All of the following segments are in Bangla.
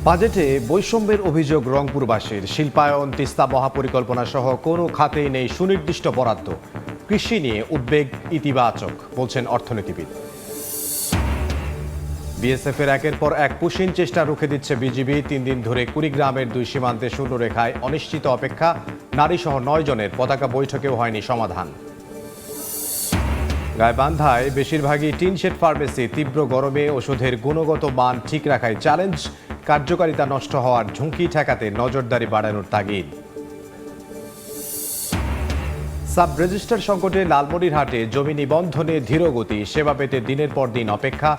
বাজেটে বৈষম্যের অভিযোগ রংপুরবাসীর। শিল্পায়ন, তিস্তা মহাপরিকল্পনা সহ কোনো খাতেই নেই সুনির্দিষ্ট বরাদ্দ। কৃষি নিয়ে উদ্বেগ ইতিবাচক বলছেন অর্থনীতিবিদ। বিএসএফের একের পর এক পুশিন চেষ্টা রুখে দিচ্ছে বিজিবি। 3 দিন ধরে কুড়িগ্রামের 2 সীমান্তে শূন্যরেখায় অনিশ্চিত অপেক্ষা। নারীসহ 9 জনের পতাকা বৈঠকেও হয়নি সমাধান। গাইবান্ধায় বেশিরভাগই টিনশেড ফার্মেসি। তীব্র গরমে ওষুধের গুণগত মান ঠিক রাখায় চ্যালেঞ্জ। কার্যকারিতা নষ্ট হওয়ার ঝুঁকি ঠেকাতে নজরদারি বাড়ানোর তাগিদ। সাব রেজিস্ট্রার সংকটে লালমনিরহাটে জমি নিবন্ধনে ধীরগতি। সেবা পেতে দিনের পর দিন অপেক্ষা।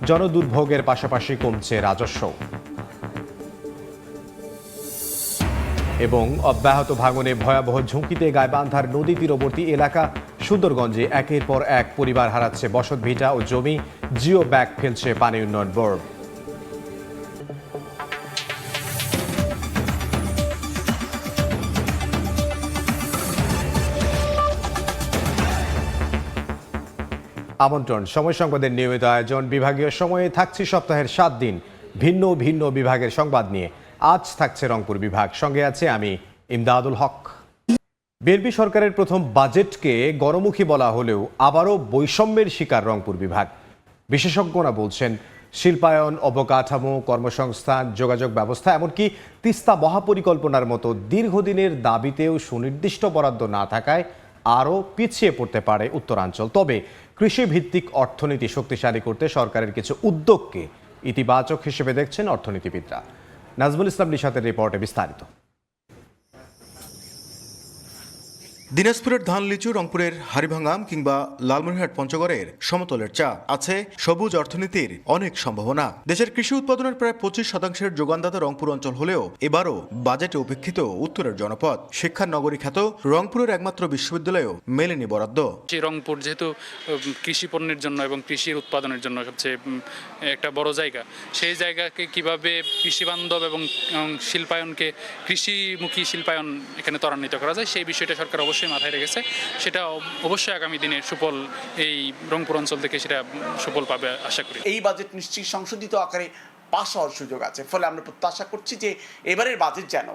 জনদুর্ভোগের পাশাপাশি কমছে রাজস্ব। এবং অব্যাহত ভাঙনে ভয়াবহ ঝুঁকিতে গাইবান্ধার নদী তীরবর্তী এলাকা। সুন্দরগঞ্জে একের পর এক পরিবার হারাচ্ছে বসতভিটা ও জমি। জিও ব্যাগ ফেলছে পানি উন্নয়ন বোর্ড। আমন্ত্রণ সময় সংবাদের নিয়মিত আয়োজন। বিভাগীয় সময়ে থাকছি সপ্তাহের 7 দিন ভিন্ন ভিন্ন বিভাগের সংবাদ নিয়ে। আজ থাকছে রংপুর বিভাগ, সঙ্গে আছে আমি ইমদাদুল হক। বিএনপি সরকারের প্রথম বাজেটকে গণমুখী বলা হলেও আবারও বৈষম্যের শিকার রংপুর বিভাগ। বিশেষজ্ঞরা বলছেন শিল্পায়ন, অবকাঠামো, কর্মসংস্থান, যোগাযোগ ব্যবস্থা, এমনকি তিস্তা মহাপরিকল্পনার মতো দীর্ঘদিনের দাবিতেও সুনির্দিষ্ট বরাদ্দ না থাকায় আরও পিছিয়ে পড়তে পারে উত্তরাঞ্চল। তবে কৃষিভিত্তিক অর্থনীতি শক্তিশালী করতে সরকারের কিছু উদ্যোগকে ইতিবাচক হিসেবে দেখছেন অর্থনীতিবিদরা। নাজমুল ইসলাম নিশাতের রিপোর্টে বিস্তারিত। দিনাজপুরের ধান লিচু, রংপুরের হাড়িভাঙা কিংবা লালমনিরহাট পঞ্চগড়ের সমতলের চা, আছে সবুজ অর্থনীতির অনেক সম্ভাবনা। দেশের কৃষি উৎপাদনের প্রায় 25% যোগানদাতা রংপুর অঞ্চল হলেও এবারও বাজেটে উপেক্ষিত উত্তরের জনপদ। শিক্ষার নগরী খ্যাত রংপুরের একমাত্র বিশ্ববিদ্যালয়েও মেলেনি বরাদ্দ। রংপুর যেহেতু কৃষি পণ্যের জন্য এবং কৃষির উৎপাদনের জন্য সবচেয়ে একটা বড় জায়গা, সেই জায়গাকে কিভাবে কৃষি বান্ধব এবং শিল্পায়নকে, কৃষিমুখী শিল্পায়ন এখানে ত্বরান্বিত করা যায়, সেই বিষয়টা সরকার অবশ্যই মাথায় রেখেছে। সেটা অবশ্যই আগামী দিনে সুফল এই রংপুর অঞ্চল থেকে সেটা সুফল পাবে আশা করি। এই বাজেট নিশ্চয়ই সংশোধিত আকারে পাস হওয়ার সুযোগ আছে। ফলে আমরা প্রত্যাশা করছি যে এবারের বাজেট যেন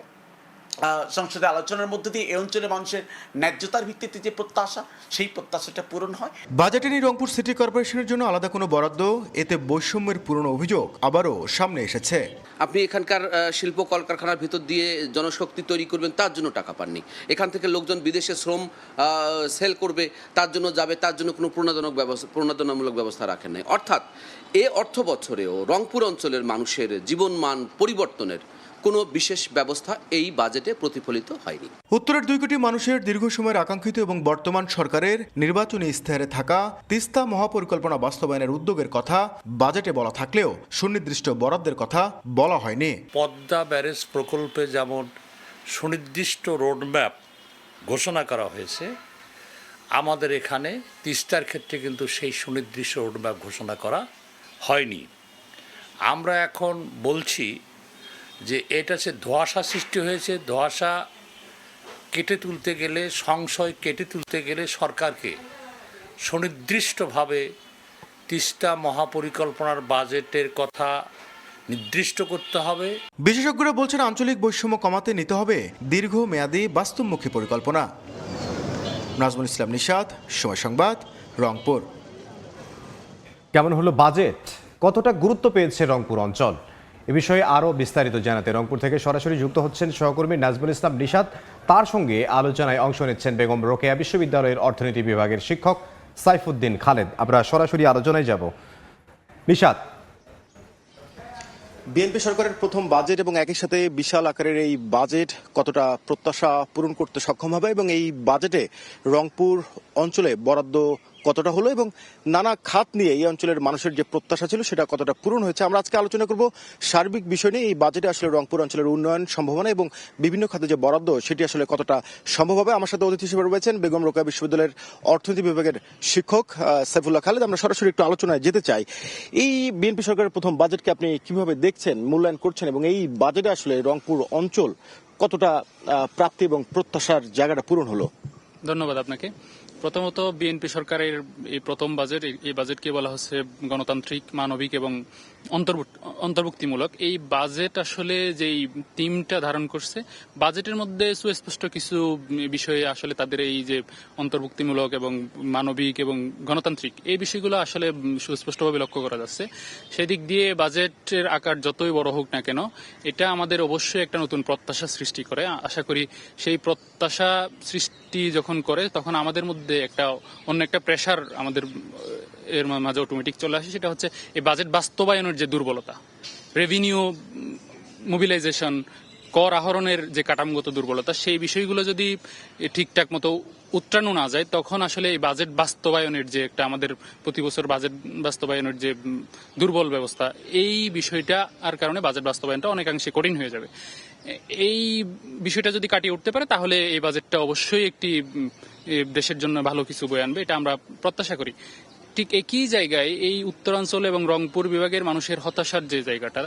সংসদে আলোচনার মধ্য দিয়ে এই অঞ্চলের মানুষের ন্যায্যতার ভিত্তিতে যে প্রত্যাশা, সেই প্রত্যাশাটা পূরণ হয়। বাজেটে নেই রংপুর সিটি কর্পোরেশনের জন্য আলাদা কোনো বরাদ্দ। এতে বৈষম্যের পুরনো অভিযোগ আবারও সামনে এসেছে। আপনি এখানকার শিল্প কলকারখানার ভিতর দিয়ে জনশক্তি তৈরি করবেন, তার জন্য টাকা পাননি। এখান থেকে লোকজন বিদেশে শ্রম সেল করবে, তার জন্য যাবে, তার জন্য কোনো প্রণোদনামূলক ব্যবস্থা রাখেন নাই। অর্থাৎ এ অর্থ বছরেও রংপুর অঞ্চলের মানুষের জীবনমান পরিবর্তনের কোনো বিশেষ ব্যবস্থা এই বাজেটে প্রতিফলিত হয়নি। উত্তরের 2 কোটি মানুষের দীর্ঘ সময়ের আকাঙ্ক্ষিত এবং বর্তমান সরকারের নির্বাচনী ইস্তেহারে থাকা তিস্তা মহাপরিকল্পনা বাস্তবায়নের উদ্যোগের কথা বাজেটে বলা থাকলেও সুনির্দিষ্ট বরাদ্দের কথা বলা হয়নি। পদ্মা ব্যারেজ প্রকল্পে যেমন সুনির্দিষ্ট রোডম্যাপ ঘোষণা করা হয়েছে, আমাদের এখানে তিস্তার ক্ষেত্রে কিন্তু সেই সুনির্দিষ্ট রোডম্যাপ ঘোষণা করা হয়নি। আমরা এখন বলছি যে এটা সে ধোঁয়াশা সৃষ্টি হয়েছে। ধোঁয়াশা কেটে তুলতে গেলে, সংশয় কেটে তুলতে গেলে সরকারকে সুনির্দিষ্টভাবে তিস্তা মহাপরিকল্পনার বাজেটের কথা নির্দিষ্ট করতে হবে। বিশেষজ্ঞরা বলছেন আঞ্চলিক বৈষম্য কমাতে নিতে হবে দীর্ঘমেয়াদী বাস্তবমুখী পরিকল্পনা। নাজমুল ইসলাম নিশাত, সময় সংবাদ, রংপুর। কেমন হলো বাজেট? কতটা গুরুত্ব পেয়েছে রংপুর অঞ্চল? এ বিষয়ে আরও বিস্তারিত জানাতে রংপুর থেকে সরাসরি যুক্ত হচ্ছেন সহকর্মী নাজমুল ইসলাম নিশাত। তার সঙ্গে আলোচনায় অংশ নিচ্ছেন বেগম রোকেয়া বিশ্ববিদ্যালয়ের অর্থনীতি বিভাগের শিক্ষক সাইফুদ্দিন খালেদ। আমরা সরাসরি আলোচনায় যাব। নিশাত, বিএনপি সরকারের প্রথম বাজেট এবং একই সাথে বিশাল আকারের এই বাজেট কতটা প্রত্যাশা পূরণ করতে সক্ষম হবে এবং এই বাজেটে রংপুর অঞ্চলে বরাদ্দ কতটা হলো এবং নানা খাত নিয়ে এই অঞ্চলের মানুষের যে প্রত্যাশা ছিল সেটা কতটা পূরণ হয়েছে, আমরা আজকে আলোচনা করব সার্বিক বিষয় নিয়ে। এই বাজেটে আসলে রংপুর অঞ্চলের উন্নয়ন সম্ভাবনা এবং বিভিন্ন খাতে যে বরাদ্দ সেটি আসলে কতটা সম্ভব হবে। আমার সাথে অতিথি হিসেবে রয়েছেন বেগম রোকেয়া বিশ্ববিদ্যালয়ের অর্থনীতি বিভাগের শিক্ষক সাইফুল্লাহ খালেদ। আমরা সরাসরি একটু আলোচনায় যেতে চাই। এই বিএনপি সরকারের প্রথম বাজেটকে আপনি কিভাবে দেখছেন, মূল্যায়ন করছেন এবং এই বাজেটে আসলে রংপুর অঞ্চল কতটা প্রাপ্তি এবং প্রত্যাশার জায়গাটা পূরণ হলো? ধন্যবাদ আপনাকে। প্রথমত বিএনপি সরকারের এই প্রথম বাজেট, এই বাজেটকে বলা হচ্ছে গণতান্ত্রিক, মানবিক এবং অন্তর্ভুক্তিমূলক এই বাজেট আসলে যেই থিমটা ধারণ করছে, বাজেটের মধ্যে সুস্পষ্ট কিছু বিষয়ে আসলে তাদের এই যে অন্তর্ভুক্তিমূলক এবং মানবিক এবং গণতান্ত্রিক এই বিষয়গুলো আসলে সুস্পষ্টভাবে লক্ষ্য করা যাচ্ছে। সেদিক দিয়ে বাজেটের আকার যতই বড় হোক না কেন, এটা আমাদের অবশ্যই একটা নতুন প্রত্যাশা সৃষ্টি করে। আশা করি সেই প্রত্যাশা সৃষ্টি যখন করে তখন আমাদের মধ্যে অন্য একটা প্রেশার আমাদের এর মাঝে অটোমেটিক চলে আসে। সেটা হচ্ছে এই বাজেট বাস্তবায়নের যে দুর্বলতা, রেভিনিউ মোবিলাইজেশন, কর আহরণের যে কাঠামোগত দুর্বলতা, সেই বিষয়গুলো যদি ঠিকঠাক মতো উত্তরানো না যায় তখন আসলে এই বাজেট বাস্তবায়নের যে একটা আমাদের প্রতি বছর বাজেট বাস্তবায়নের যে দুর্বল ব্যবস্থা, এই বিষয়টা আর কারণে বাজেট বাস্তবায়নটা অনেকাংশে কঠিন হয়ে যাবে। এই বিষয়টা যদি কাটিয়ে উঠতে পারে তাহলে এই বাজেটটা অবশ্যই একটি দেশের জন্য ভালো কিছু বয়ে আনবে, এটা আমরা প্রত্যাশা করি। ঠিক একই জায়গায় এই উত্তরাঞ্চল এবং রংপুর বিভাগের মানুষের হতাশার যে জায়গাটা,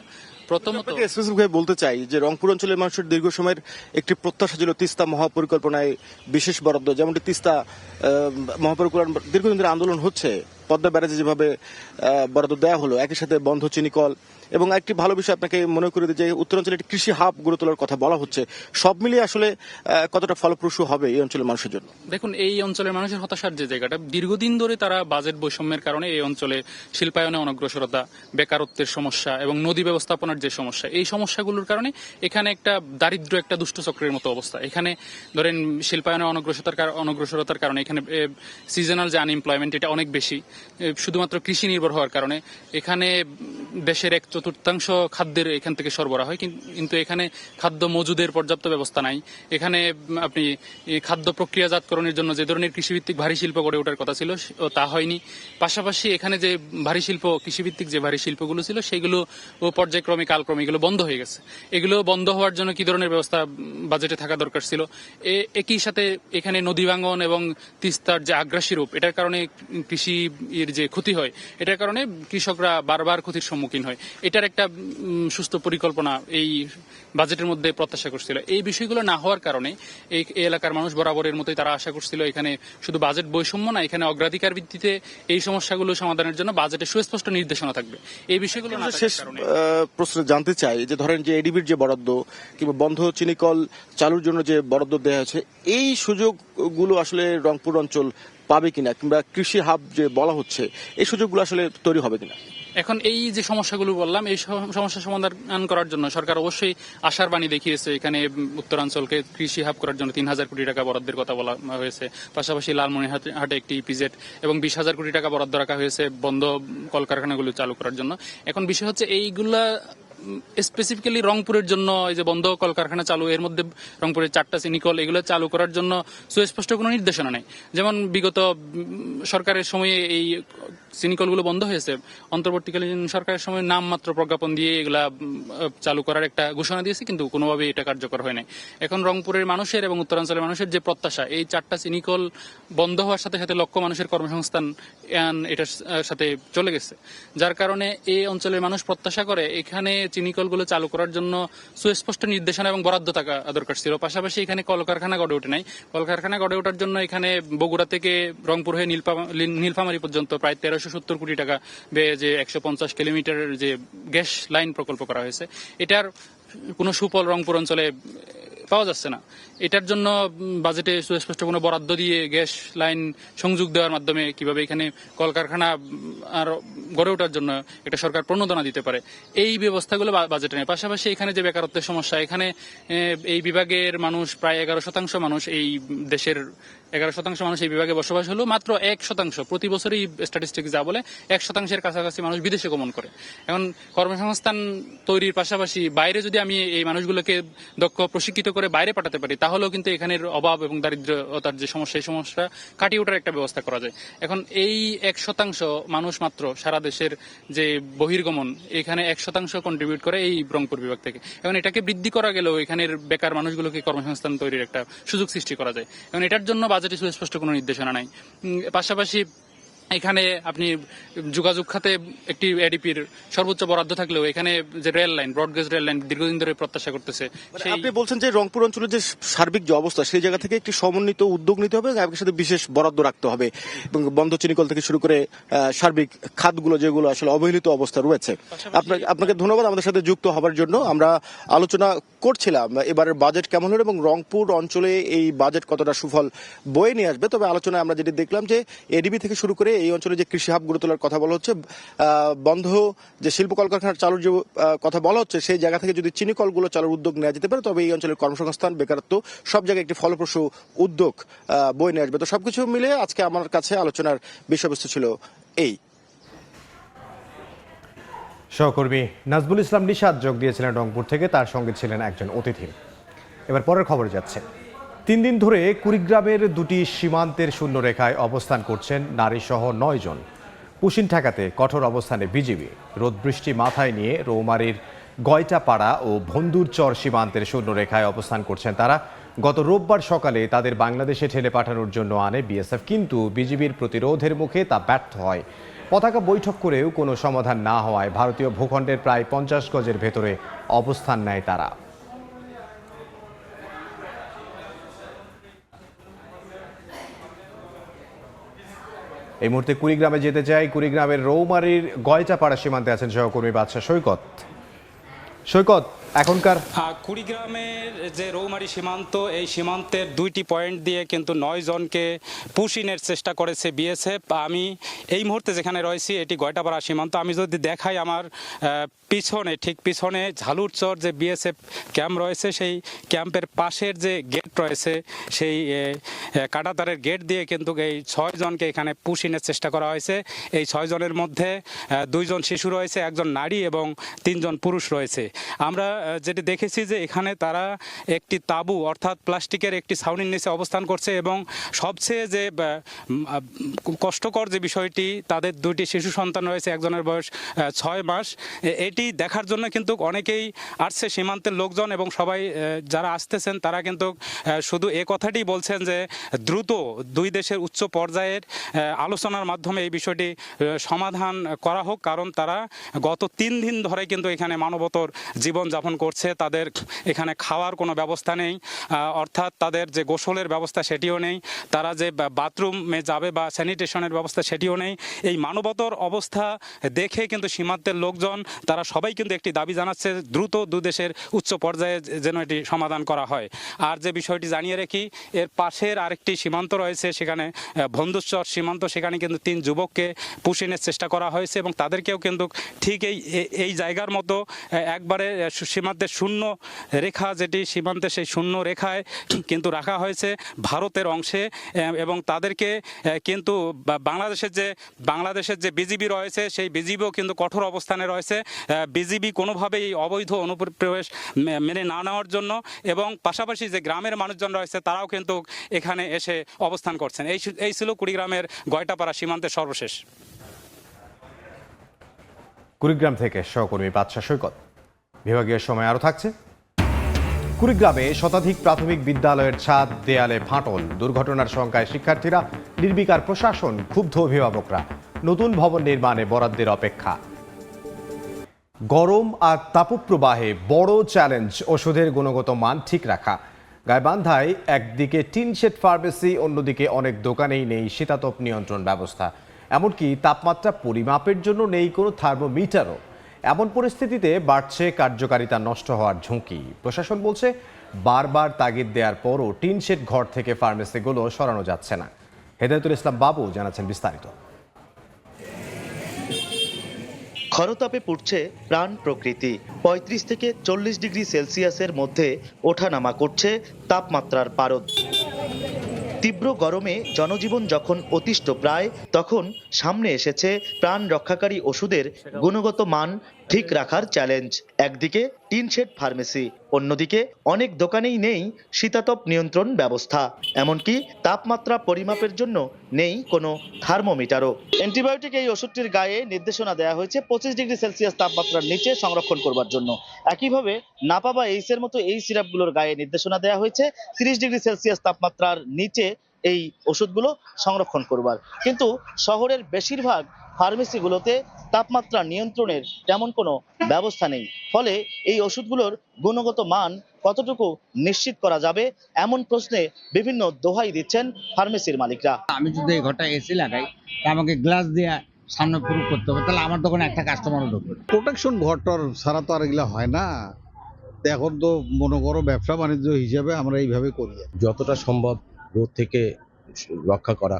প্রথমত স্পেসিফিকভাবে বলতে চাই যে রংপুর অঞ্চলের মানুষের দীর্ঘ সময়ের একটি প্রত্যাশা ছিল তিস্তা মহাপরিকল্পনায় বিশেষ বরাদ্দ, যেমনটি তিস্তা মহাপরিকল্পনা দীর্ঘদিন ধরে আন্দোলন হচ্ছে, পদ্মা ব্যারাজে যেভাবে বরাদ্দ দেওয়া হলো, একই সাথে বন্ধ চিনিকল, এবং একটি ভালো বিষয় আপনাকে মনে করে দিই যে উত্তরাঞ্চলে একটি কৃষি হাব গড়ে তোলার কথা বলা হচ্ছে। সব মিলিয়ে আসলে কতটা ফলপ্রসূ হবে এই অঞ্চলের মানুষের জন্য? দেখুন, এই অঞ্চলের মানুষের হতাশার যে জায়গাটা, দীর্ঘদিন ধরে তারা বাজেট বৈষম্যের কারণে এই অঞ্চলে শিল্পায়নে অনগ্রসরতা, বেকারত্বের সমস্যা এবং নদী ব্যবস্থাপনার যে সমস্যা, এই সমস্যাগুলোর কারণে এখানে একটা দারিদ্র একটা দুষ্ট চক্রের মতো অবস্থা। এখানে ধরেন শিল্পায়নে অনগ্রসরতার কারণে এখানে সিজনাল যে আনএমপ্লয়মেন্ট এটা অনেক বেশি, শুধুমাত্র কৃষি নির্ভর হওয়ার কারণে। এখানে দেশের 1/4 খাদ্যের এখান থেকে সরবরাহ হয়, কিন্তু এখানে খাদ্য মজুদের পর্যাপ্ত ব্যবস্থা নাই। এখানে আপনি খাদ্য প্রক্রিয়াজাতকরণের জন্য যে ধরনের কৃষিভিত্তিক ভারী শিল্প গড়ে ওঠার কথা ছিল তা হয়নি। পাশাপাশি এখানে যে ভারী শিল্প, কৃষিভিত্তিক যে ভারী শিল্পগুলো ছিল সেগুলো পর্যায়ক্রমে কালক্রমে এগুলো বন্ধ হয়ে গেছে। এগুলো বন্ধ হওয়ার জন্য কি ধরনের ব্যবস্থা বাজেটে থাকা দরকার ছিল? একই সাথে এখানে নদী ভাঙন এবং তিস্তার যে আগ্রাসী রূপ, এটার কারণে কৃষির যে ক্ষতি হয়, এটার কারণে কৃষকরা বারবার ক্ষতির সম্মুখীন হয়। এটার একটা সুস্থ পরিকল্পনা এই বাজেটের মধ্যে প্রত্যাশা করছিল। এই বিষয়গুলো না হওয়ার কারণে এই এলাকার মানুষ বরাবরের মতোই তারা আশা করছিল এখানে শুধু বাজেট বৈষম্য না, এখানে অগ্রাধিকার ভিত্তিতে এই সমস্যাগুলো সমাধানের জন্য বাজেটে সুস্পষ্ট নির্দেশনা থাকবে। এই বিষয়গুলো না শেষ থাকার কারণে প্রশ্ন জানতে চাই যে ধরেন যে এডিবির যে বরাদ্দ কিংবা বন্ধ চিনিকল চালুর জন্য যে বরাদ্দ দেওয়া হয়েছে, এই সুযোগগুলো আসলে রংপুর অঞ্চল পাবে কিনা, কিংবা কৃষি হাব যে বলা হচ্ছে এই সুযোগগুলো আসলে তৈরি হবে কিনা? এখন এই যে সমস্যাগুলো বললাম, এই সমস্যা সমাধান করার জন্য সরকার অবশ্যই আশার বাণী দেখিয়েছে। এখানে উত্তরাঞ্চলকে কৃষি হাব করার জন্য 3,000 কোটি টাকা বরাদ্দের কথা বলা হয়েছে। পাশাপাশি লালমনিরহাটে একটি ইপিজেড এবং 20,000 কোটি টাকা বরাদ্দ রাখা হয়েছে বন্ধ কলকারখানাগুলো চালু করার জন্য। এখন বিষয় হচ্ছে এইগুলা স্পেসিফিক্যালি রংপুরের জন্য, এই যে বন্ধ কলকারখানা চালু, এর মধ্যে রংপুরের 4টা চিনিকল, এগুলো চালু করার জন্য সুস্পষ্ট কোনো নির্দেশনা নেই। যেমন বিগত সরকারের সময়ে এই চিনিকলগুলো বন্ধ হয়েছে, অন্তর্বর্তীকালীন সরকারের সময় নামমাত্র প্রজ্ঞাপন দিয়ে এগুলা চালু করার একটা ঘোষণা দিয়েছে, কিন্তু কোনোভাবে এটা কার্যকর হয় নাই। এখন রংপুরের মানুষের এবং উত্তরাঞ্চলের মানুষের যে প্রত্যাশা, এই 4টা চিনিকল বন্ধ হওয়ার সাথে সাথে লক্ষ মানুষের কর্মসংস্থান এটার সাথে চলে গেছে, যার কারণে এই অঞ্চলের মানুষ প্রত্যাশা করে এখানে চিনিকলগুলো চালু করার জন্য সুস্পষ্ট নির্দেশনা এবং বরাদ্দ থাকা দরকার ছিল। পাশাপাশি এখানে কলকারখানা গড়ে ওঠে নাই। কলকারখানা গড়ে ওঠার জন্য এখানে বগুড়া থেকে রংপুর হয়ে নীলফামারী পর্যন্ত প্রায় 1370 কোটি টাকা ব্যয়ে যে 150 কিলোমিটারের যে গ্যাস লাইন প্রকল্প করা হয়েছে, এটার কোনো সুফল রংপুর অঞ্চলে পাওয়া যাচ্ছে না। এটার জন্য বাজেটে সুস্পষ্ট কোনো বরাদ্দ দিয়ে গ্যাস লাইন সংযোগ দেওয়ার মাধ্যমে কিভাবে এখানে কলকারখানা আর গড়ে ওঠার জন্য একটা সরকার প্রণোদনা দিতে পারে, এই ব্যবস্থাগুলো বাজেটে নেই। পাশাপাশি এখানে যে বেকারত্বের সমস্যা, এখানে এই বিভাগের মানুষ প্রায় 11% মানুষ, এই দেশের 11% মানুষ এই বিভাগে বসবাস হলেও মাত্র 1%, প্রতি বছরই স্ট্যাটিস্টিক যা বলে 1%-এর কাছাকাছি মানুষ বিদেশে গমন করে। এখন কর্মসংস্থান তৈরির পাশাপাশি বাইরে যদি আমি এই মানুষগুলোকে দক্ষ প্রশিক্ষিত করে বাইরে পাঠাতে পারি, তাহলেও কিন্তু এখানের অভাব এবং দারিদ্রতার যে সমস্যা, এই সমস্যা কাটিয়ে ওঠার একটা ব্যবস্থা করা যায়। এখন এই 1% মানুষ মাত্র সারা দেশের যে বহির্গমন, এখানে 1% কন্ট্রিবিউট করে এই রংপুর বিভাগ থেকে। এখন এটাকে বৃদ্ধি করা গেলেও এখানের বেকার মানুষগুলোকে কর্মসংস্থান তৈরির একটা সুযোগ সৃষ্টি করা যায়। এখন এটার জন্য বাজেটে সুস্পষ্ট কোনো নির্দেশনা নাই। পাশাপাশি এখানে আপনি যোগাযোগ খাতে একটি এডিপির সর্বোচ্চ বরাদ্দ থাকলেও এখানে যে rail line, broad gauge rail line দীর্ঘদিন ধরে প্রত্যাশা করতেছে। সেই আপনি বলছেন যে রংপুর অঞ্চলের যে সার্বিক যে অবস্থা সেই জায়গা থেকে একটি সমন্বিত উদ্যোগ নিতে হবে, এর সাথে বিশেষ বরাদ্দ রাখতে হবে এবং বন্ধ চিনিকল থেকে শুরু করে সার্বিক খাতগুলো যেগুলো আসলে অবহেলিত অবস্থা রয়েছে। আপনাকে ধন্যবাদ আমাদের সাথে যুক্ত হবার জন্য। আমরা আলোচনা করছিলাম এবারের বাজেট কেমন হলো এবং রংপুর অঞ্চলে এই বাজেট কতটা সুফল বয়ে নিয়ে আসবে। তবে আলোচনায় আমরা যেটি দেখলাম যে এডিবি থেকে শুরু করে এই অঞ্চলে যে কৃষি হাব গড়ে তোলার কথা বলা হচ্ছে, বন্ধ যে শিল্প কলকারখানার চালুর যে কথা বলা হচ্ছে, সেই জায়গা থেকে যদি চিনি কলগুলো চালুর উদ্যোগ নেওয়া যেতে পারে তবে এই অঞ্চলের কর্মসংস্থান, বেকারত্ব সব জায়গায় একটি ফলপ্রসূ উদ্যোগ বয়ে নিয়ে আসবে। তো সবকিছু মিলে আজকে আমার কাছে আলোচনার বিষয়বস্তু ছিল এই। সহকর্মী নাজবুল ইসলাম নিশাদ যোগ দিয়েছিলেন রংপুর থেকে, তার সঙ্গে ছিলেন একজন অতিথি। এবার পরের খবরে যাচ্ছে। 3 দিন ধরে কুড়িগ্রামের দুটি সীমান্তের শূন্য রেখায় অবস্থান করছেন নারী সহ 9 জন। পুশিন ঠেকাতে কঠোর অবস্থানে বিজিবি। রোদ বৃষ্টি মাথায় নিয়ে রৌমারীর গয়টাপাড়া ও ভন্দুরচর সীমান্তের শূন্য রেখায় অবস্থান করছেন তারা। গত রোববার সকালে তাদের বাংলাদেশে ঠেলে পাঠানোর জন্য আনে বিএসএফ, কিন্তু বিজিবির প্রতিরোধের মুখে তা ব্যর্থ হয়। পতাকা বৈঠক করেও কোনো সমাধান না হওয়ায় ভারতীয় ভূখণ্ডের প্রায় 50 গজের ভেতরে অবস্থান নেয় তারা। এই মুহূর্তে কুড়িগ্রামে যেতে চাই। কুড়িগ্রামের রৌমারীর গয়টাপাড়া সীমান্তে আছেন সহকর্মী বাদশা সৈকত। সৈকত, এখনকার কুড়িগ্রামের যে রৌমারী সীমান্ত, এই সীমান্তের 2টি পয়েন্ট দিয়ে কিন্তু 9 জনকে পুশিনের চেষ্টা করেছে বিএসএফ। আমি এই মুহূর্তে যেখানে রয়েছি এটি গয়টাপাড়া সীমান্ত। আমি যদি দেখাই আমার পিছনে, ঠিক পিছনে ঝালুরচর যে বিএসএফ ক্যাম্প রয়েছে, সেই ক্যাম্পের পাশের যে গেট রয়েছে সেই কাঁটাতারের গেট দিয়ে কিন্তু এই 6 জনকে এখানে পুশিনের চেষ্টা করা হয়েছে। এই 6 জনের মধ্যে 2 জন শিশু রয়েছে, 1 জন নারী এবং 3 জন পুরুষ রয়েছে। আমরা যেটি দেখেছি যে এখানে তারা একটি তাঁবু অর্থাৎ প্লাস্টিকের একটি ছাউনির নিচে অবস্থান করছে এবং সবচেয়ে যে কষ্টকর যে বিষয়টি, তাদের 2টি শিশু সন্তান রয়েছে, একজনের বয়স 6 মাস। এটি দেখার জন্য কিন্তু অনেকেই আসছে সীমান্তের লোকজন, এবং সবাই যারা আসতেছেন তারা কিন্তু শুধু এ কথাটি বলছেন যে দ্রুত 2 দেশের উচ্চ পর্যায়ের আলোচনার মাধ্যমে এই বিষয়টি সমাধান করা হোক, কারণ তারা গত 3 দিন ধরে কিন্তু এখানে মানবতর জীবনযাপন করছে। তাদের এখানে খাওয়ার কোনো ব্যবস্থা নেই, অর্থাৎ তাদের যে গোসলের ব্যবস্থা সেটিও নেই, তারা যে বাথরুমে যাবে বা স্যানিটেশনের ব্যবস্থা সেটিও নেই। এই মানবতর অবস্থা দেখে কিন্তু সীমান্তের লোকজন তারা সবাই কিন্তু একটি দাবি জানাচ্ছে, দ্রুত 2 দেশের উচ্চ পর্যায়ে যেন এটি সমাধান করা হয়। আর যে বিষয়টি জানিয়ে রাখি, এর পাশের আরেকটি সীমান্ত রয়েছে, সেখানে ভন্দুরচর সীমান্ত, সেখানে কিন্তু 3 যুবককে পুশিনের চেষ্টা করা হয়েছে এবং তাদেরকেও কিন্তু ঠিক এই জায়গার মতো একবারে সীমান্তের শূন্য রেখা, যেটি সীমান্তে সেই শূন্য রেখায় কিন্তু রাখা হয়েছে ভারতের অংশে, এবং তাদেরকে কিন্তু বাংলাদেশের যে বিজিবি রয়েছে সেই বিজিবিও কিন্তু কঠোর অবস্থানে রয়েছে। বিজিবি কোনোভাবেই অবৈধ অনুপ্রবেশ মেনে না নেওয়ার জন্য, এবং পাশাপাশি যে গ্রামের মানুষজন রয়েছে তারাও কিন্তু এখানে এসে অবস্থান করছেন। এই ছিল কুড়িগ্রামের গয়টাপাড়া সীমান্তের সর্বশেষ। কুড়িগ্রাম থেকে সহকর্মী বাদশা সৈকত। বিভাগীয় সময় আরও থাকছে। কুড়িগ্রামে শতাধিক প্রাথমিক বিদ্যালয়ের ছাদ দেয়ালে ফাটল, দুর্ঘটনার শঙ্কায় শিক্ষার্থীরা, নির্বিকার প্রশাসন, ক্ষুব্ধ অভিভাবকরা। নতুন ভবন নির্মাণে বরাদ্দের অপেক্ষা। গরম আর তাপপ্রবাহে বড় চ্যালেঞ্জ ওষুধের গুণগত মান ঠিক রাখা। গাইবান্ধায় একদিকে টিনশেড ফার্মেসি, অন্যদিকে অনেক দোকানেই নেই শীতাতপ নিয়ন্ত্রণ ব্যবস্থা। এমনকি তাপমাত্রা পরিমাপের জন্য নেই কোনো থার্মোমিটারও। এমন পরিস্থিতিতে বাড়ছে কার্যকারিতা নষ্ট হওয়ার ঝুঁকি। প্রশাসন বলছে বারবার তাগিদ দেওয়ার পরও টিনশেড ঘর থেকে ফার্মেসিগুলো সরানো যাচ্ছে না। হেদায়েতুল ইসলাম বাবু জানাচ্ছেন বিস্তারিত। খরতাপে পুড়ছে প্রাণ প্রকৃতি। 35 থেকে 40 ডিগ্রি সেলসিয়াসের মধ্যে ওঠানামা করছে তাপমাত্রার পারদ। তীব্র গরমে জনজীবন যখন অতিষ্ঠ প্রায়, তখন সামনে এসেছে প্রাণ রক্ষাকারী ওষুধের গুণগত মান ঠিক রাখার চ্যালেঞ্জ। একদিকে টিনশেড ফার্মেসি, অন্যদিকে অনেক দোকানেই নেই শীতাতপ নিয়ন্ত্রণ ব্যবস্থা। এমনকি তাপমাত্রা পরিমাপের জন্য নেই কোনো থার্মোমিটারও। অ্যান্টিবায়োটিক এই ওষুধটির গায়ে নির্দেশনা দেওয়া হয়েছে 25 ডিগ্রি সেলসিয়াস তাপমাত্রার নিচে সংরক্ষণ করবার জন্য। একইভাবে নাপা বা এইসের মতো এই সিরাপগুলোর গায়ে নির্দেশনা দেওয়া হয়েছে 30 ডিগ্রি সেলসিয়াস তাপমাত্রার নিচে এই ওষুধগুলো সংরক্ষণ করবার। কিন্তু শহরের বেশিরভাগ ফার্মেসিগুলোতে তাপমাত্রা নিয়ন্ত্রণের তেমন কোনো ব্যবস্থা নেই। ফলে এই ওষুধগুলোর গুণগত মান কতটুকু নিশ্চিত করা যাবে এমন প্রশ্নে বিভিন্ন দোহাই দিচ্ছেন ফার্মেসির মালিকরা। আমি যদি এই ঘরটা এসি লাগাই আমাকে গ্লাস দিয়ে সামনে প্রুফ করতে হবে, তাহলে আমার দোকানে একটা কাস্টমারও ঢুকবে। প্রোটেকশন ঘরটার ছাড়া তো আর এগুলা হয় না। এখন তো মনে করো ব্যবসা বাণিজ্য হিসেবে আমরা এইভাবে করি। যতটা সম্ভব রোদ থেকে রক্ষা করা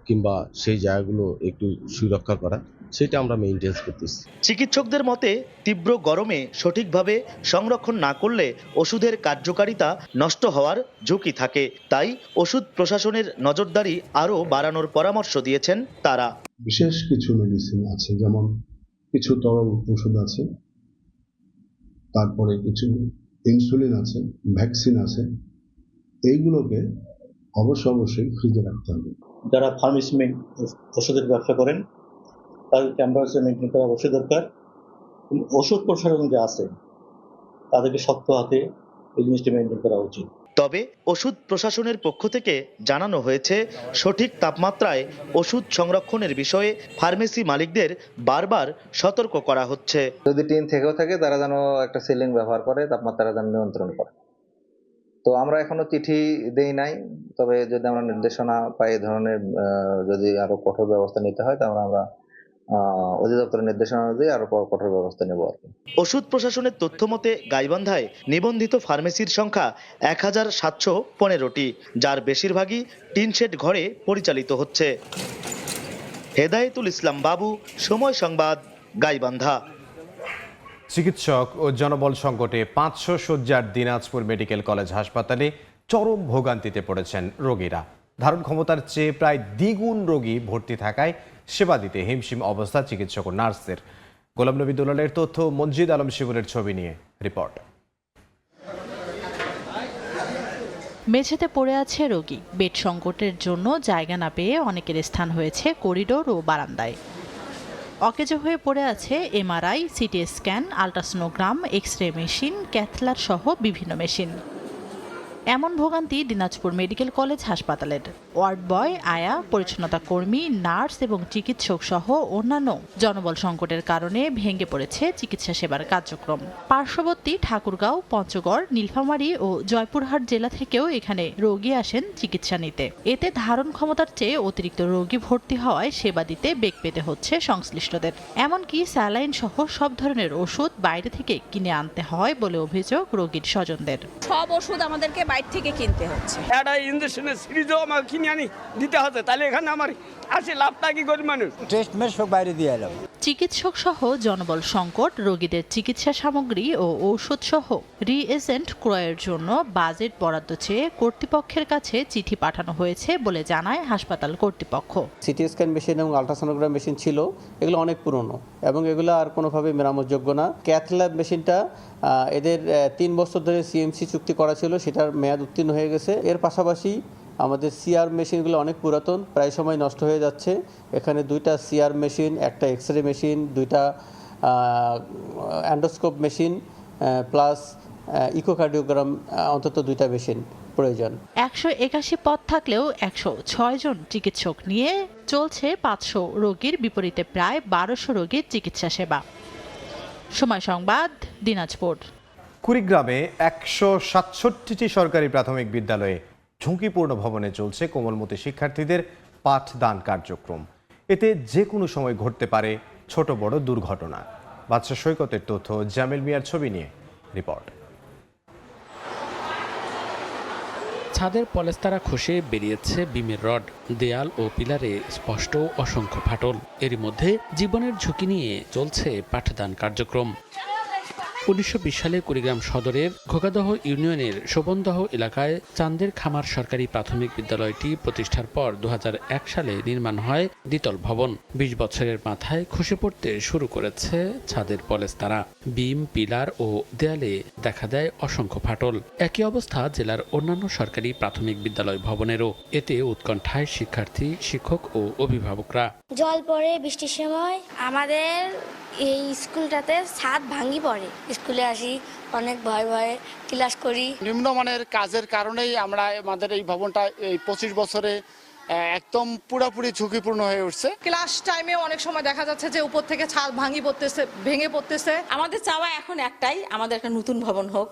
কিংবা সেই জায়গাগুলো একটু সুরক্ষা করা, সেটা আমরা মেইনটেইন করতেছি। চিকিৎসকদের মতে তীব্র গরমে সঠিকভাবে সংরক্ষণ না করলে ওষুধের কার্যকারিতা নষ্ট হওয়ার ঝুঁকি থাকে। তাই ওষুধ প্রশাসনের নজরদারি আরও বাড়ানোর পরামর্শ দিয়েছেন তারা। বিশেষ কিছু মেডিসিন আছে, যেমন কিছু তরল ওষুধ আছে, তারপরে কিছু ইনসুলিন আছে, ভ্যাকসিন আছে, এইগুলোকে অবশ্যই ফ্রিজে রাখতে হবে। যারা ফার্মেসি ওষুধের ব্যবসা করেন তাদের টেম্পারেচার মেনটেন করা অবশ্যই দরকার। ওষুধ প্রশাসন যে আছে তাদেরকে শক্ত হাতে এই জিনিসটা মেনটেন করা উচিত। তবে ওষুধ প্রশাসনের পক্ষ থেকে জানানো হয়েছে সঠিক তাপমাত্রায় ওষুধ সংরক্ষণের বিষয়ে ফার্মেসি মালিকদের বারবার সতর্ক করা হচ্ছে। যদি টিন থেকেও থাকে তারা যেন একটা সিলিং ব্যবহার করে তাপমাত্রা যেন নিয়ন্ত্রণ করে। তো আমরা এখনো চিঠি দেই নাই, তবে যদি আমরা নির্দেশনা পাই এই ধরনের যদি আরো কঠোর ব্যবস্থা নিতে হয় তাহলে আমরা অধিদপ্তরের নির্দেশনা দিয়ে আরো কঠোর ব্যবস্থা নেব আর কি। ওষুধ প্রশাসনের তথ্য মতে গাইবান্ধায় নিবন্ধিত ফার্মেসির সংখ্যা 1715টি, যার বেশিরভাগই টিনশেড ঘরে পরিচালিত হচ্ছে। হেদায়েতুল ইসলাম বাবু, সময় সংবাদ, গাইবান্ধা। চিকিৎসক ও জনবল সংকটে 500 শয্যার দিনাজপুর মেডিকেল কলেজ হাসপাতালে চরম ভোগান্তিতে পড়েছেন রোগীরা। ধারণ ক্ষমতার চেয়ে প্রায় দ্বিগুণ রোগী ভর্তি থাকায় সেবা দিতে হিমশিম অবস্থা চিকিৎসক ও নার্সদের। গোলাম নবী দুলালের তথ্য, মনজিদ আলম শিবুলের ছবি নিয়ে রিপোর্ট। মেঝেতে পড়ে আছে রোগী। বেড সংকটের জন্য জায়গা না পেয়ে অনেকের স্থান হয়েছে করিডোর ও বারান্দায়। অকেজো হয়ে পড়ে আছে MRI, CT scan, ultrasonogram, X ray machine, ক্যাথলার সহ বিভিন্ন মেশিন। এমন ভোগান্তি দিনাজপুর মেডিকেল কলেজ হাসপাতালের। ওয়ার্ড বয়, আয়া, পরিচ্ছন্নতা কর্মী, নার্স এবং চিকিৎসক সহ অন্যান্য জনবল সংকটের কারণে ভেঙে পড়েছে চিকিৎসা সেবার কার্যক্রম। পার্শ্ববর্তী ঠাকুরগাঁও, পঞ্চগড়, নীলফামারী ও জয়পুরহাট জেলা থেকেও এখানে রোগী আসেন চিকিৎসা নিতে। এতে ধারণ ক্ষমতার চেয়ে অতিরিক্ত রোগী ভর্তি হওয়ায় সেবা দিতে বেগ পেতে হচ্ছে সংশ্লিষ্টদের। এমনকি স্যালাইন সহ সব ধরনের ওষুধ বাইরে থেকে কিনে আনতে হয় বলে অভিযোগ রোগীর স্বজনদের। সব ওষুধ আমাদেরকে বাইরে থেকে কিনতে হচ্ছে। একটা ইঞ্জেকশনের সিরিজও আমার কিনে আনি দিতে হচ্ছে, তাহলে এখানে আমার আসে লাভটা কি গরিব মানুষ। টেস্ট মেশ সব বাইরে দিয়ে এলাম। চিকিৎসক সহ জনবল সংকট, রোগীদের চিকিৎসা সামগ্রী ও ঔষধ সহ রিএজেন্ট ক্রয়ের জন্য বাজেট বরাদ্দ চেয়ে কর্তৃপক্ষের কাছে চিঠি পাঠানো হয়েছে বলে জানায় হাসপাতাল কর্তৃপক্ষ। সিটি স্ক্যান মেশিন এবং আল্ট্রাসোনোগ্রাম মেশিন ছিল, এগুলো অনেক পুরনো এবং এগুলো আর কোনোভাবে মেরামতযোগ্য না। ক্যাথল্যাব মেশিনটা এদের 3 বছর ধরে সিএমসি চুক্তি করা ছিল, সেটার মেয়াদ উত্তীর্ণ হয়ে গেছে। এর পাশাপাশি আমাদের সিআর মেশিনগুলো অনেক পুরাতন, প্রায় সময় নষ্ট হয়ে যাচ্ছে। এখানে 2টা সিআর মেশিন, একটা এক্স রে মেশিন, 2টা অ্যান্ডোস্কোপ মেশিন প্লাস ইকোকার্ডিওগ্রাম, অন্তত 2টা মেশিন প্রয়োজন। 181 পদ থাকলেও 106 জন চিকিৎসক নিয়ে চলছে 500 রোগীর বিপরীতে প্রায় 1200 রোগীর চিকিৎসা সেবা। সময় সংবাদ, দিনাজপুর। কুড়িগ্রামে 167টি সরকারি প্রাথমিক বিদ্যালয়ে ঝুঁকিপূর্ণ ভবনে চলছে কোমলমতি শিক্ষার্থীদের পাঠদান কার্যক্রম। এতে যে কোনো সময় ঘটতে পারে ছোট বড় দুর্ঘটনা। বাদশা সৈকতের তথ্য, জামিল মিয়ার ছবি নিয়ে রিপোর্ট। ছাদের পলেস্তারা খসে বেরিয়েছে বিমের রড, দেয়াল ও পিলারে স্পষ্ট অসংখ্য ফাটল। এরই মধ্যে জীবনের ঝুঁকি নিয়ে চলছে পাঠদান কার্যক্রম। 1920 সালে কুড়িগ্রাম সদরের ঘোগাদহ ইউনিয়নের শোভনদহ এলাকায় চান্দের খামার সরকারি প্রাথমিক বিদ্যালয়টি প্রতিষ্ঠার পর 2001 সালে নির্মাণ হয় দ্বিতল ভবন। 20 বছরের মাথায় খসে পড়তে শুরু করেছে ছাদের পলেস্তারা, বিম, পিলার ও দেয়ালে দেখা দেয় অসংখ্য ফাটল। একই অবস্থা জেলার অন্যান্য সরকারি প্রাথমিক বিদ্যালয় ভবনেরও। এতে উৎকণ্ঠায় শিক্ষার্থী, শিক্ষক ও অভিভাবকরা। জল পড়ে বৃষ্টির সময়, আমাদের এই স্কুলটাতে ছাদ ভাঙি পড়ে, স্কুলে আসি অনেক ভয় ভয়ে ক্লাস করি। নিম্নমানের কাজের কারণেই আমরা আমাদের এই ভবনটা এই 25 বছরে একদম পুরোপুরি ঝুঁকিপূর্ণ হয়ে উঠছে। ক্লাস টাইমে অনেক সময় দেখা যাচ্ছে যে উপর থেকে ছাদ ভেঙে পড়তেছে। আমাদের চাওয়া এখন একটাই, আমাদের একটা নতুন ভবন হোক,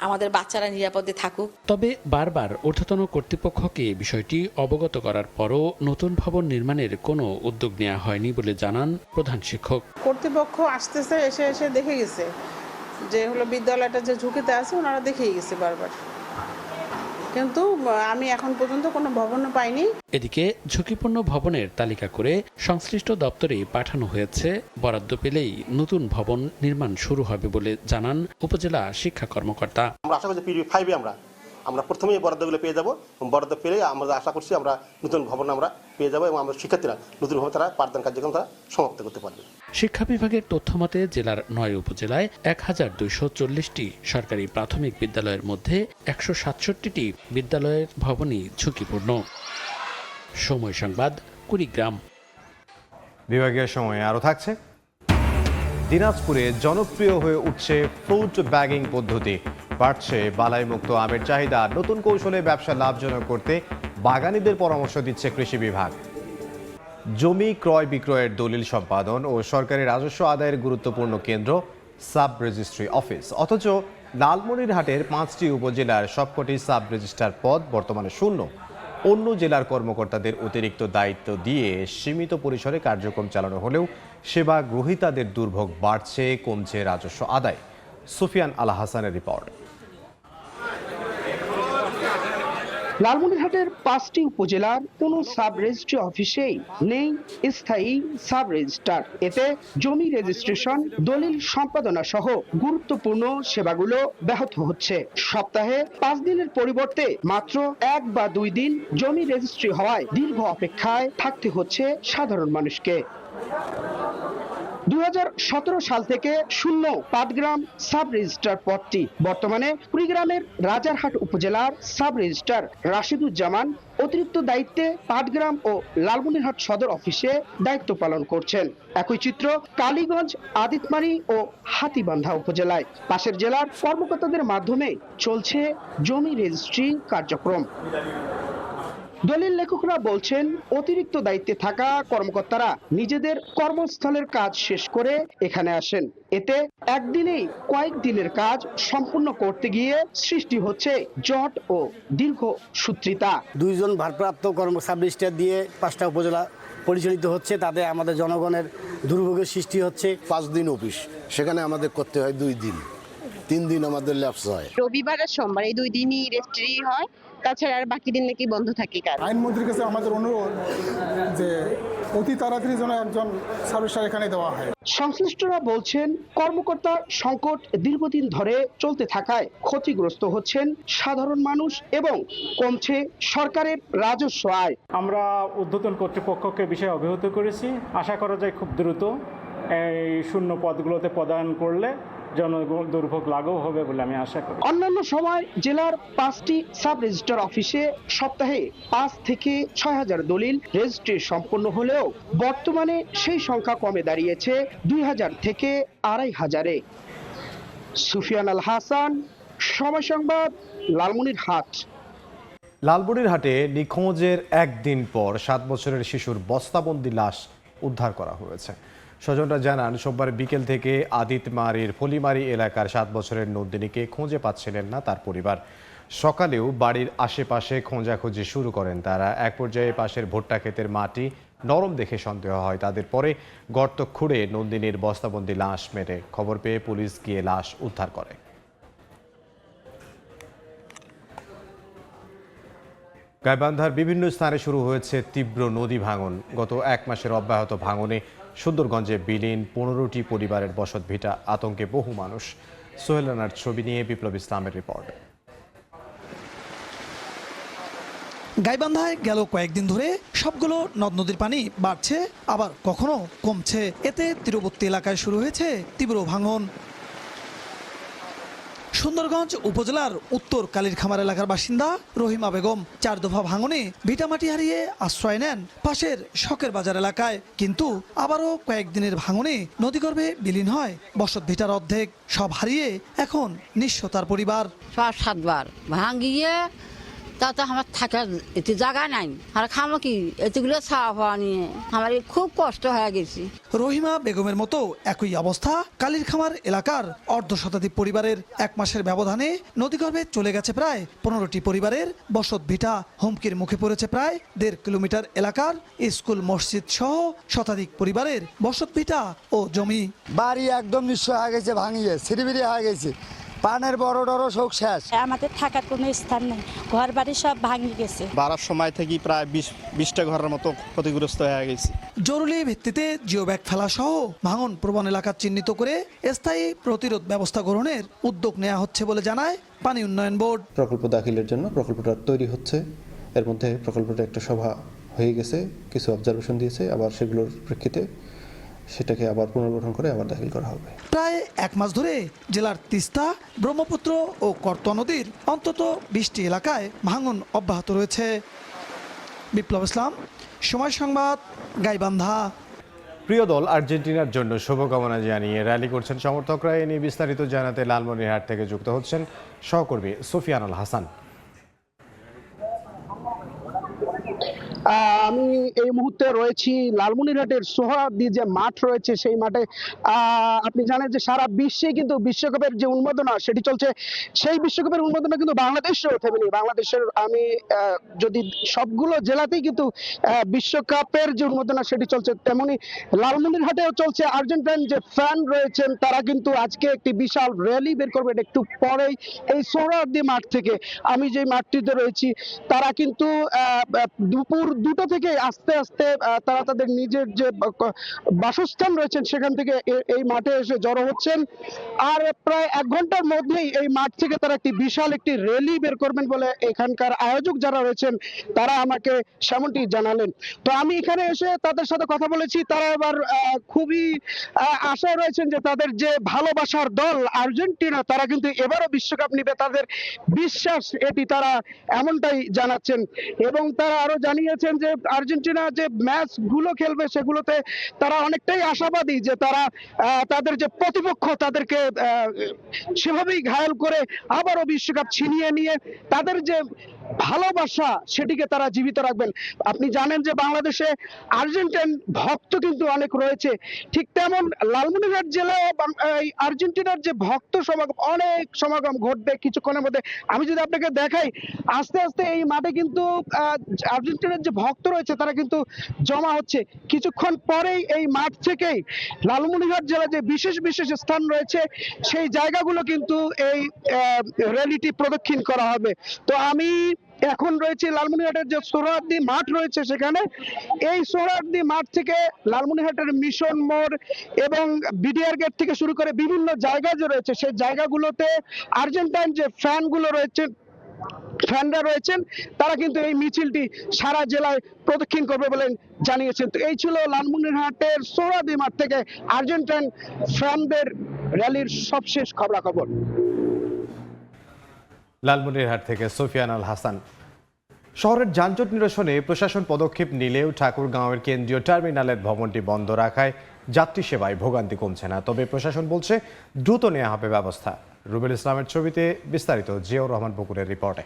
আমাদের বাচ্চারা নিরাপদে থাকুক। তবে বারবার ঊর্ধ্বতন কর্তৃপক্ষকে বিষয়টি অবগত করার পরও নতুন ভবন নির্মাণের কোনো উদ্যোগ নেওয়া হয়নি বলে জানান প্রধান শিক্ষক। কর্তৃপক্ষ আসতেছে, এসে দেখে গেছে যে বিদ্যালয়টা যে ঝুঁকিতে আছে, ওনারা দেখেই গেছে বারবার, কিন্তু আমি এখন পর্যন্ত কোনো ভবনও পাইনি। এদিকে ঝুঁকিপূর্ণ ভবনের তালিকা করে সংশ্লিষ্ট দপ্তরে পাঠানো হয়েছে। বরাদ্দ পেলেই নতুন ভবন নির্মাণ শুরু হবে বলে জানান উপজেলা শিক্ষা কর্মকর্তা। আমরা আশা করছি PDP-5 আমরা প্রথমেই বরাদ্দগুলো পেয়ে যাব। বরাদ্দ পেলে আমরা আশা করছি আমরা নতুন ভবন আমরা পেয়ে যাব এবং আমরা শিক্ষার্থীরা নতুন ভবন তারা পাঠদান কার্যক্রম তারা সমাপ্ত করতে পারবে। শিক্ষা বিভাগের তথ্যমতে জেলার 9 উপজেলায় 1240টি সরকারি প্রাথমিক বিদ্যালয়ের মধ্যে 167টি বিদ্যালয়ের ভবনই ঝুঁকিপূর্ণ। সময় সংবাদ, কুড়িগ্রাম। বিভাগীয় সময়ে আরও থাকছে। দিনাজপুরে জনপ্রিয় হয়ে উঠছে ফ্রুট ব্যাগিং পদ্ধতি। বাড়ছে বালাইমুক্ত আমের চাহিদা। নতুন কৌশলে ব্যবসা লাভজনক করতে বাগানীদের পরামর্শ দিচ্ছে কৃষি বিভাগ। জমি ক্রয় বিক্রয়ের দলিল সম্পাদন ও সরকারি রাজস্ব আদায়ের গুরুত্বপূর্ণ কেন্দ্র সাব রেজিস্ট্রি অফিস। অথচ লালমনিরহাটের 5টি উপজেলার সবকটি সাব রেজিস্ট্রার পদ বর্তমানে শূন্য। অন্য জেলার কর্মকর্তাদের অতিরিক্ত দায়িত্ব দিয়ে সীমিত পরিসরে কার্যক্রম চালানো হলেও সেবা গ্রহীতাদের দুর্ভোগ বাড়ছে, কমছে রাজস্ব আদায়। সুফিয়ান আল হাসানের রিপোর্ট। লালমনিরহাটের 5টি উপজেলার কোনো সাব রেজিস্ট্রি অফিসেই নেই স্থায়ী সাব রেজিস্ট্রার। এতে জমি রেজিস্ট্রেশন, দলিল সম্পাদনা সহ গুরুত্বপূর্ণ সেবাগুলো ব্যাহত হচ্ছে। সপ্তাহে 5 দিনের পরিবর্তে মাত্র 1 বা 2 দিন জমি রেজিস্ট্রি হওয়ায় দীর্ঘ অপেক্ষায় থাকতে হচ্ছে সাধারণ মানুষকে। 2017 সাল থেকে শূন্য পাটগ্রাম সাব রেজিস্ট্রার পদটি। বর্তমানে কুড়িগ্রামের রাজারহাট উপজেলার সাব রেজিস্ট্রার রাশিদুজ্জামান অতিরিক্ত দায়িত্বে পাটগ্রাম ও লালমনিরহাট সদর অফিসে দায়িত্ব পালন করছেন। একই চিত্র কালীগঞ্জ, আদিতমারি ও হাতীবান্ধা উপজেলায়। পাশের জেলার কর্মকর্তাদের মাধ্যমে চলছে জমি রেজিস্ট্রি কার্যক্রম। দলিল লেখকরা বলছেন, অতিরিক্ত দায়িত্বে থাকা কর্মকর্তারা নিজেদের কর্মস্থলের কাজ শেষ করে এখানে আসেন। এতে একদিনেই কয়েক দিনের কাজ সম্পূর্ণ করতে গিয়ে সৃষ্টি হচ্ছে জট ও দীর্ঘ সূত্রিতা। 2 জন ভারপ্রাপ্ত সাব রেজিস্ট্রার দিয়ে 5টা উপজেলা পরিচালিত হচ্ছে, তাতে আমাদের জনগণের দুর্ভোগের সৃষ্টি হচ্ছে। 5 দিন অফিস, সেখানে আমাদের করতে হয় 2 দিন, 3 দিন আমাদের ল্যাপস হয়। রবিবার আর সোমবার এই 2 দিনই রেজিস্ট্রি হয়, তাছাড়া আর বাকি দিন নাকি বন্ধ থাকে। আইনমন্ত্রীর কাছে আমাদের অনুরোধ যে অতি তাড়াতাড়ি যেন একজন সার্ভিসার এখানে দেওয়া হয়। সংশ্লিষ্টরা বলছেন, কর্মকর্তা সংকট দীর্ঘদিন ধরে চলতে থাকায় ক্ষতিগ্রস্ত হচ্ছেন সাধারণ মানুষ এবং কমছে সরকারের রাজস্ব আয়। আমরা ঊর্ধ্বতন কর্তৃপক্ষকে বিষয়ে অবহিত করেছি। আশা করা যায় খুব দ্রুত এই শূন্য পদগুলোতে প্রদান করলে জনগণ দুর্ভোগ লাঘব হবে বলে আমি আশা করি। অন্যান্য সময় জেলার 5টি সাব রেজিস্ট্রার অফিসে সপ্তাহে 5 থেকে 6,000 দলিল রেজিস্ট্রি সম্পন্ন হলেও বর্তমানে সেই সংখ্যা কমে দাঁড়িয়েছে 2,000 থেকে 2,500-এ। সুফিয়ান আল হাসান, সময় সংবাদ, লালমনিরহাট। লালমনিরহাটে নিখোঁজের একদিন পর 7 বছরের শিশুর বস্তাবন্দি লাশ উদ্ধার করা হয়েছে। স্বজনরা জানান, সোমবার বিকেল থেকে আদিতমারির ফলিমারি এলাকার 7 বছরের নন্দিনীকে খুঁজে পাচ্ছিলেন না তার পরিবার। সকালেও বাড়ির আশেপাশে খোঁজাখুঁজি শুরু করেন তারা। এক পর্যায়ে পাশের ভুট্টা ক্ষেতের মাটি নরম দেখে সন্দেহ হয় তাদের। পরে গর্ত খুঁড়ে নন্দিনীর বস্তাবন্দি লাশ মেরে খবর পেয়ে পুলিশ গিয়ে লাশ উদ্ধার করে। গাইবান্ধার বিভিন্ন স্থানে শুরু হয়েছে তীব্র নদী ভাঙন। গত 1 মাসের অব্যাহত ভাঙনে সুন্দরগঞ্জে বিলীন 15টি পরিবারের বসতভিটা, আতঙ্কে বহু মানুষ। সোহেল রানার ছবি নিয়ে বিপ্লব ইসলামের রিপোর্ট। গাইবান্ধায় গেল কয়েকদিন ধরে সবগুলো নদ নদীর পানি বাড়ছে, আবার কখনো কমছে। এতে তীরবর্তী এলাকায় শুরু হয়েছে তীব্র ভাঙন। সুন্দরগঞ্জ উপজেলার উত্তর কালীরখামার এলাকার বাসিন্দা রহিমা বেগম 4 দফা ভাঙনে ভিটামাটি হারিয়ে আশ্রয় নেন পাশের শখের বাজার এলাকায়, কিন্তু আবারও কয়েকদিনের ভাঙনে নদীগর্ভে বিলীন হয় বসত ভিটার অর্ধেক। সব হারিয়ে এখন নিঃস্ব তার পরিবার। 6-7 বার ভাঙিয়ে তাতে আমার থাকার এতে জায়গা নাই, আর খামো কি এতগুলো ছাওয়া পাওয়া নিয়ে আমার খুব কষ্ট হয়ে গেছি। রহিমা বেগমের মতো একই অবস্থা কালীরখামার এলাকার অর্ধশতাধিক পরিবারের। 1 মাসের ব্যবধানে নদীগর্ভে চলে গেছে প্রায় 15টি পরিবারের বসত ভিটা। হুমকির মুখে পড়েছে প্রায় 1.5 কিলোমিটার এলাকার স্কুল, মসজিদ সহ শতাধিক পরিবারের বসত ভিটা ও জমি। বাড়ি একদম নিঃস্ব হয়ে গেছে, ভাঙিয়ে সিঁড়িবিড়ি হয়ে গেছে, পানের বড় শোক শেষ। আমাদের থাকার কোনো স্থান নেই, ঘর বাড়ি সব ভাঙে গেছে। বাড়ার সময় থেকে প্রায় 20টা ঘরের মতো ক্ষতিগ্রস্ত হয়ে গেছে। জরুরি ভিত্তিতে জিও ব্যাগ ফেলা সহ ভাঙন প্রবণ এলাকা চিহ্নিত করে স্থায়ী প্রতিরোধ ব্যবস্থা গ্রহণের উদ্যোগ নেওয়া হচ্ছে বলে জানায় পানি উন্নয়ন বোর্ড। প্রকল্প দাখিলের জন্য প্রকল্পটা তৈরি হচ্ছে, এর মধ্যে প্রকল্পটা একটা সভা হয়ে গেছে, কিছু অবজারভেশন দিয়েছে, আবার সেগুলোর প্রেক্ষিতে সেটাকে আবার পুনর্গঠন করে আবার দাখিল করা হবে। প্রায় 1 মাস ধরে জেলার তিস্তা, ব্রহ্মপুত্র ও করতোয়া নদীর অন্তত 20টি এলাকায় ভাঙন অব্যাহত রয়েছে। বিপ্লব ইসলাম, সময় সংবাদ, গাইবান্ধা। প্রিয় দল আর্জেন্টিনার জন্য শুভকামনা জানিয়ে র্যালি করছেন সমর্থকরা। এ নিয়ে বিস্তারিত জানাতে লালমনিরহাট থেকে যুক্ত হচ্ছেন সহকর্মী সুফিয়ানুল হাসান। আমি এই মুহূর্তে রয়েছি লালমনিরহাটের সোহরাওয়ার্দী যে মাঠ রয়েছে সেই মাঠে। আপনি জানেন যে সারা বিশ্বে কিন্তু বিশ্বকাপের যে উন্মাদনা সেটি চলছে, সেই বিশ্বকাপের উন্মাদনা কিন্তু বাংলাদেশেও থেমেনি। বাংলাদেশের আমি যদি সবগুলো জেলাতেই কিন্তু বিশ্বকাপের যে উন্মাদনা সেটি চলছে, তেমনি লালমনিরহাটেও চলছে। আর্জেন্টাইন যে ফ্যান রয়েছেন তারা কিন্তু আজকে একটি বিশাল র্যালি বের করবেন একটু পরেই এই সোহরাওয়ার্দী মাঠ থেকে। আমি যে মাঠটিতে রয়েছি তারা কিন্তু দুপুর 2টা থেকে আস্তে আস্তে তারা তাদের নিজের যে বাসস্থান রয়েছেন সেখান থেকে এই মাঠে এসে জড়ো হচ্ছেন। আর প্রায় 1 ঘন্টার মধ্যেই এই মাঠ থেকে তারা একটি বিশাল একটি র্যালি বের করবেন বলে এখানকার আয়োজক যারা রয়েছেন তারা আমাকে সেমনটি জানালেন। তো আমি এখানে এসে তাদের সাথে কথা বলেছি, তারা এবার খুবই আশায় রয়েছেন যে তাদের যে ভালোবাসার দল আর্জেন্টিনা তারা কিন্তু এবারও বিশ্বকাপ নিবে, তাদের বিশ্বাস এটি তারা এমনটাই জানাচ্ছেন। এবং তারা আরো জানিয়েছেন যে আর্জেন্টিনা যে ম্যাচগুলো খেলবে সেগুলোতে তারা অনেকটাই আশাবাদী যে তারা তাদের যে প্রতিপক্ষ তাদেরকে সেভাবেই ঘায়েল করে আবারও বিশ্বকাপ ছিনিয়ে নিয়ে তাদের যে ভালোবাসা সেটিকে তারা জীবিত রাখবেন। আপনি জানেন যে বাংলাদেশে আর্জেন্টাইন ভক্ত কিন্তু অনেক রয়েছে, ঠিক তেমন লালমনিরহাট জেলায় আর্জেন্টিনার যে ভক্ত সমাগম, অনেক সমাগম ঘটবে কিছুক্ষণের মধ্যে। আমি যদি আপনাকে দেখাই, আস্তে আস্তে এই মাঠে কিন্তু আর্জেন্টিনার যে ভক্ত রয়েছে তারা কিন্তু জমা হচ্ছে। কিছুক্ষণ পরেই এই মাঠ থেকেই লালমনিরহাট জেলার যে বিশেষ বিশেষ স্থান রয়েছে সেই জায়গাগুলো কিন্তু এই র্যালিটি প্রদক্ষিণ করা হবে। তো আমি এখন রয়েছে লালমনিরহাটের যে সোহরাওয়ার্দী মাঠ রয়েছে সেখানে। এই সোহরাওয়ার্দী মাঠ থেকে লালমনিরহাটের মিশন মোড় এবং বিডিআর গেট থেকে শুরু করে বিভিন্ন জায়গা যে রয়েছে সেই জায়গাগুলোতে আর্জেন্টাইন যে ফ্যানরা রয়েছেন তারা কিন্তু এই মিছিলটি সারা জেলায় প্রদক্ষিণ করবে বলে জানিয়েছেন। তো এই ছিল লালমনিরহাটের সোহরাওয়ার্দী মাঠ থেকে আর্জেন্টাইন ফ্যানদের র্যালির সবশেষ খবরাখবর। লালমনিরহাট থেকে সুফিয়ানুল হাসান। শহরের যানজট নিরসনে প্রশাসন পদক্ষেপ নিলেও ঠাকুরগাঁওয়ের কেন্দ্রীয় টার্মিনালের ভবনটি বন্ধ রাখায় যাত্রী সেবায় ভোগান্তি কমছে না। তবে প্রশাসন বলছে দ্রুত নেওয়া হবে ব্যবস্থা। রুবেল ইসলামের ছবিতে বিস্তারিত জিয়াউর রহমান বকুরের রিপোর্টে।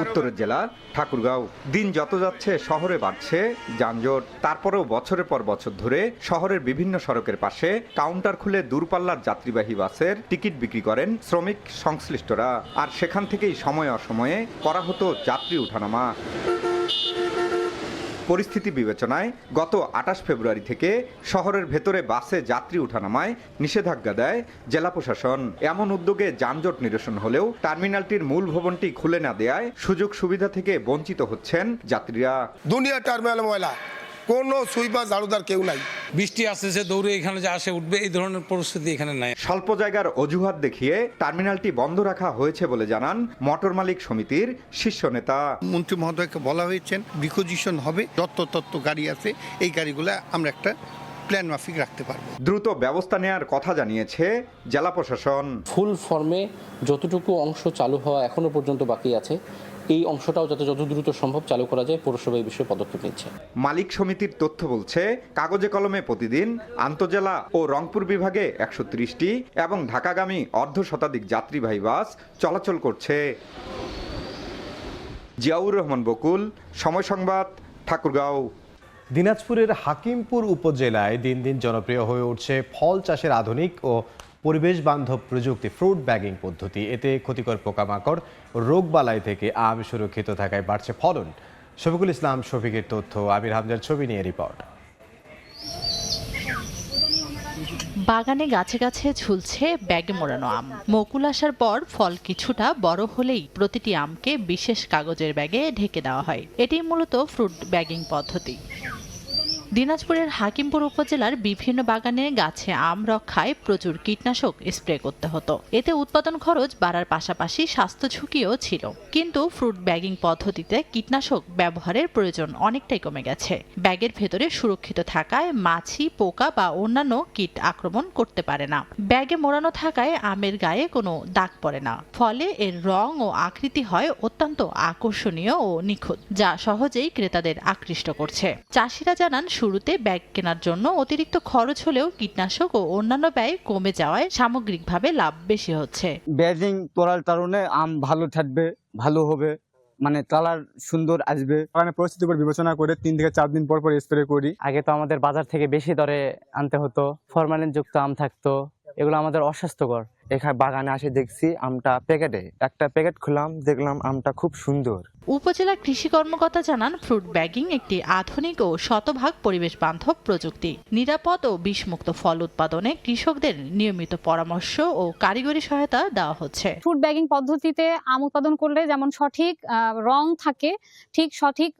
উত্তরের জেলা ঠাকুরগাঁও। দিন যত যাচ্ছে শহরে বাড়ছে যানজট। তারপরেও বছরের পর বছর ধরে শহরের বিভিন্ন সড়কের পাশে কাউন্টার খুলে দূরপাল্লার যাত্রীবাহী বাসের টিকিট বিক্রি করেন শ্রমিক সংশ্লিষ্টরা। আর সেখান থেকেই সময়ে অসময়ে করা হতো যাত্রী উঠানামা। পরিস্থিতি বিবেচনায় গত 28 ফেব্রুয়ারি থেকে শহরের ভেতরে বাসে যাত্রী উঠানামায় নিষেধাজ্ঞা দেয় জেলা প্রশাসন। এমন উদ্যোগে যানজট নিরসন হলেও টার্মিনালটির মূল ভবনটি খুলে না দেয়ায় সুযোগ সুবিধা থেকে বঞ্চিত হচ্ছেন যাত্রীরা। দুনিয়া টার্মিনাল ময়লা, কোনো সুইপার ঝাড়ুদার কেউ নাই। বৃষ্টি আসতেছে, দৌড়ে এখানে যে আসে উঠবে, এই ধরনের পরিস্থিতি এখানে নাই। স্বল্প জায়গার অজুহাত দেখিয়ে টার্মিনালটি বন্ধ রাখা হয়েছে বলে জানান মোটর মালিক সমিতির শীর্ষ নেতা। মন্ত্রী মহোদয়কে বলা হয়েছে রিকোজিশন হবে, যত তত্ত্ব গাড়ি আছে এই গাড়িগুলো আমরা একটা প্ল্যান মাফিক রাখতে পারবো। দ্রুত ব্যবস্থা নেওয়ার কথা জানিয়েছে জেলা প্রশাসন। ফুল ফর্মে যতটুকু অংশ চালু হওয়া এখনো পর্যন্ত বাকি আছে, এই অংশটাও যাতে যত দ্রুত সম্ভব চালু করা যায়, পৌরসভা এই বিষয়ে পদক্ষেপ নিচ্ছে। মালিক সমিতির তথ্য বলছে, কাগজে কলমে প্রতিদিন আন্তজেলা ও রংপুর বিভাগে 130টি এবং ঢাকাগামী অর্ধশতাধিক যাত্রীবাহী বাস চলাচল করছে। জিয়াউর রহমান বকুল, সময় সংবাদ, ঠাকুরগাঁও। দিনাজপুরের হাকিমপুর উপজেলায় দিন দিন জনপ্রিয় হয়ে উঠছে ফল চাষের আধুনিক ও পরিবেশ বান্ধব প্রযুক্তি ফ্রুট ব্যাগিং পদ্ধতি। এতে ক্ষতিকর পোকামাকড় রোগবালাই থেকে আম সুরক্ষিত থাকায় বাড়ছে ফলন। শফিকুল ইসলাম শফিকের তথ্য, আমির হামজার ছবি নিয়ে রিপোর্ট। বাগানে গাছে গাছে ঝুলছে ব্যাগে মোড়ানো আম। মুকুল আসার পর ফল কিছুটা বড় হলেই প্রতিটি আমকে বিশেষ কাগজের ব্যাগে ঢেকে দেওয়া হয়। এটি মূলত ফ্রুট ব্যাগিং পদ্ধতি। দিনাজপুরের হাকিমপুর উপজেলার বিভিন্ন বাগানে গাছে আম রক্ষায় প্রচুর কীটনাশক স্প্রে করতে হতো। এতে উৎপাদন খরচ বাড়ার পাশাপাশি স্বাস্থ্য ঝুঁকিও ছিল। কিন্তু ফ্রুট ব্যাগিং পদ্ধতিতে কীটনাশক ব্যবহারের প্রয়োজন অনেকটাই কমে গেছে। ব্যাগের ভেতরে সুরক্ষিত থাকায় মাছি, পোকা বা অন্যান্য কীট আক্রমণ করতে পারে না। ব্যাগে মোড়ানো থাকায় আমের গায়ে কোনো দাগ পড়ে না, ফলে এর রং ও আকৃতি হয় অত্যন্ত আকর্ষণীয় ও নিখুঁত, যা সহজেই ক্রেতাদের আকৃষ্ট করছে। চাষিরা জানান, শুরুতে ব্যাগ কেনার জন্য অতিরিক্ত খরচ হলেও কীটনাশক ও অন্যান্য ব্যয় কমে যাওয়ায় সামগ্রিকভাবে লাভ বেশি হচ্ছে। ব্যাগিং করার কারণে আম ভালো থাকবে, ভালো হবে, মানে কালার সুন্দর আসবে। পরিস্থিতির উপর বিবেচনা করে 3 থেকে 4 দিন পর পর স্প্রে করি। আগে তো আমাদের বাজার থেকে বেশি দরে আনতে হতো, ফরমালিন যুক্ত আম থাকতো, এগুলো আমাদের অস্বাস্থ্যকর। এখানে বাগানে আসে দেখছি আমটা প্যাকেটে, একটা প্যাকেট খুললাম, দেখলাম আমটা খুব সুন্দর। উপজেলা কৃষি কর্মকর্তা জানান, ফ্রুট ব্যাগিং একটি আধুনিক ও শতভাগ পরিবেশ বান্ধব প্রযুক্তি। নিরাপদ ও বিষমুক্ত ফল উৎপাদনে কৃষকদের নিয়মিত পরামর্শ ও কারিগরি সহায়তা দেওয়া হচ্ছে। ফ্রুট ব্যাগিং পদ্ধতিতে আম উৎপাদন করলে যেমন সঠিক রং থাকে, ঠিক সঠিক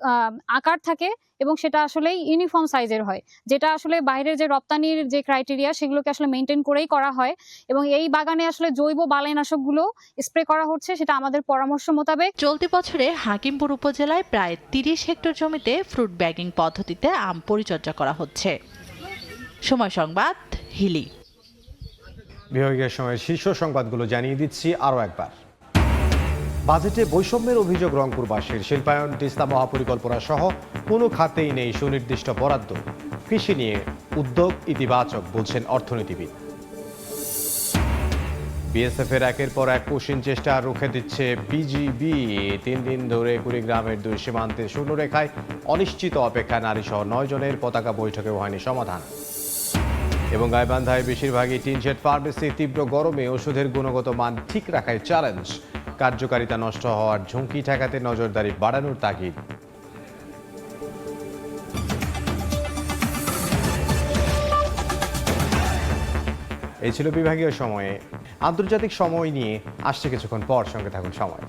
আকার থাকে এবং সেটা আসলে ইউনিফর্ম সাইজের হয়, যেটা আসলে বাইরের যে রপ্তানির যে ক্রাইটেরিয়া সেগুলোকে আসলে মেনটেন করেই করা হয়। এবং এই বাগানে আসলে জৈব বালাইনাশকগুলো স্প্রে করা হচ্ছে, সেটা আমাদের পরামর্শ মোতাবেক। চলতি বছরে হাকিমপুর উপজেলায় প্রায় 30 হেক্টর জমিতে ফ্রুট ব্যাগিং পদ্ধতিতে আম পরিচর্যা করা হচ্ছে। সময় সংবাদ, হিলি। বিভাগীয় সময়ের শীর্ষ সংবাদগুলো জানিয়ে দিচ্ছি আরও একবার। বাজেটে বৈষম্যের অভিযোগ রংপুরবাসীর। শিল্পায়ন, তিস্তা মহাপরিকল্পনা সহ কোনো খাতেই নেই সুনির্দিষ্ট বরাদ্দ। কৃষি নিয়ে উদ্যোগ ইতিবাচক বলছেন অর্থনীতিবিদ। বিএসএফের একের পর এক কঠিন চেষ্টা রুখে দিচ্ছে বিজিবি। 3 দিন ধরে কুড়িগ্রামের 2 সীমান্তে শূন্যরেখায় অনিশ্চিত অপেক্ষা। নারীসহ 9 জনের পতাকা বৈঠকেও হয়নি সমাধান। এবং গাইবান্ধায় বেশিরভাগই টিনশেড ফার্মেসি। তীব্র গরমে ওষুধের গুণগত মান ঠিক রাখায় চ্যালেঞ্জ। কার্যকারিতা নষ্ট হওয়ার ঝুঁকি ঠেকাতে নজরদারি বাড়ানোর তাগিদ। এই ছিল বিভাগীয় সময়ে। আন্তর্জাতিক সময় নিয়ে আসছে কিছুক্ষণ পর, সঙ্গে থাকুন সময়।